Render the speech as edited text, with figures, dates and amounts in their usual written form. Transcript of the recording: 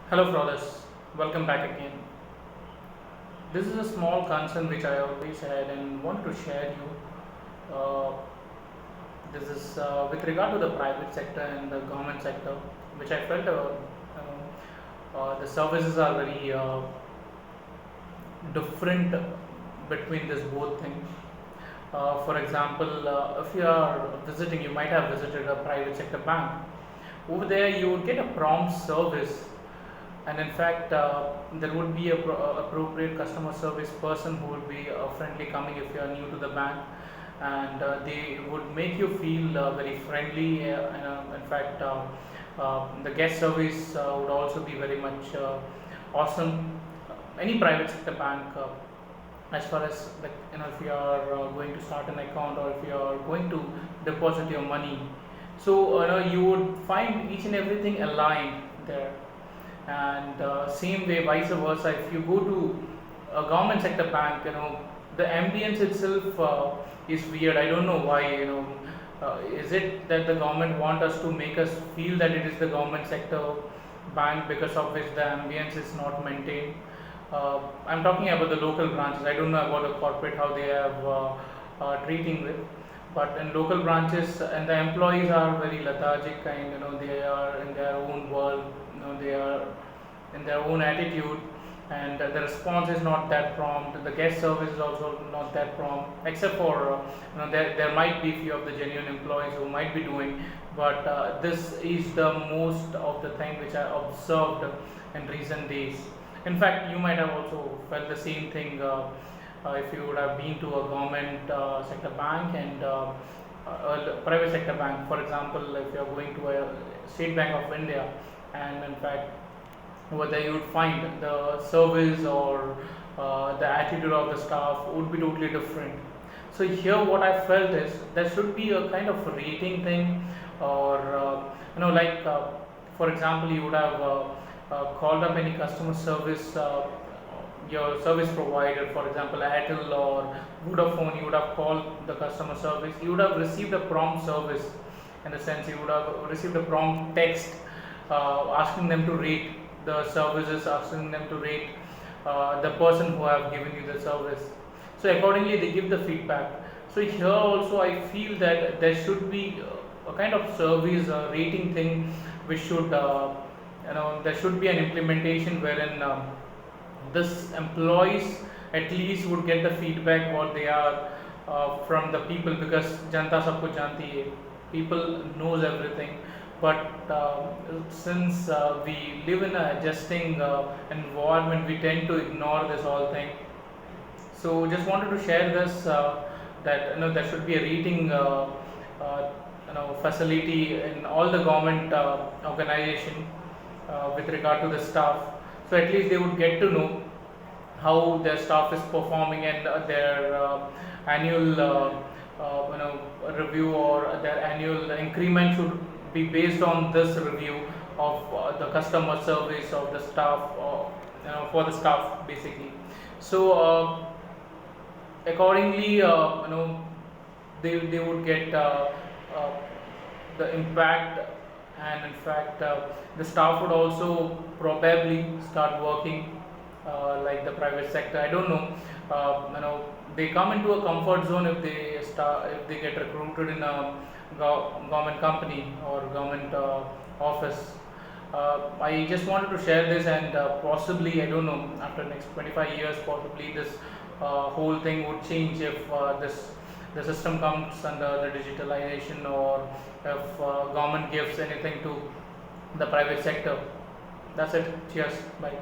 Hello, brothers. Welcome back again. This is a small concern which I always had and want to share you. This is with regard to the private sector and the government sector, which I felt the services are very different between this both things. For example, if you are visiting, you might have visited a private sector bank. Over there, you would get a prompt service, and in fact there would be a appropriate customer service person who would be friendly coming if you are new to the bank, and they would make you feel very friendly, and in fact the guest service would also be very much awesome. Any private sector bank, as far as, like, if you are going to start an account, or if you are going to deposit your money, so you would find each and everything aligned there. And same way, vice versa, if you go to a government sector bank, the ambience itself is weird. I don't know why. Is it that the government want us to make us feel that it is the government sector bank, because of which the ambience is not maintained? I'm talking about the local branches. I don't know about the corporate, how they have treating with, but in local branches, and the employees are very lethargic, and they are in their own world. They are in their own attitude, and the response is not that prompt. The guest service is also not that prompt, except for there might be few of the genuine employees who might be doing, but this is the most of the thing which I observed in recent days. In fact, you might have also felt the same thing if you would have been to a government sector bank and a private sector bank. For example, if you are going to a State Bank of India, and in fact over there you would find the service, or the attitude of the staff would be totally different. So here what I felt is there should be a kind of rating thing, or like, for example, you would have called up any customer service, your service provider, for example Airtel or Vodafone. You would have called the customer service, you would have received a prompt service, in the sense you would have received a prompt text asking them to rate the services, asking them to rate the person who have given you the service. So accordingly they give the feedback. So here also I feel that there should be a kind of service rating thing which should there should be an implementation wherein this employees at least would get the feedback what they are from the people, because janta sab kuch janti hai, people knows everything. But since we live in a adjusting environment, we tend to ignore this whole thing. So just wanted to share this, that there should be a rating facility in all the government organization with regard to the staff, so at least they would get to know how their staff is performing, and their annual review, or their annual increment should be based on this review of the customer service of the staff, or for the staff basically. So accordingly, they would get uh, the impact, and in fact the staff would also probably start working like the private sector. I don't know. They come into a comfort zone if they get recruited in a government company or government office. I just wanted to share this, and possibly, I don't know, after next 25 years, possibly this whole thing would change if the system comes under the digitalization, or if government gives anything to the private sector. That's it. Cheers. Bye.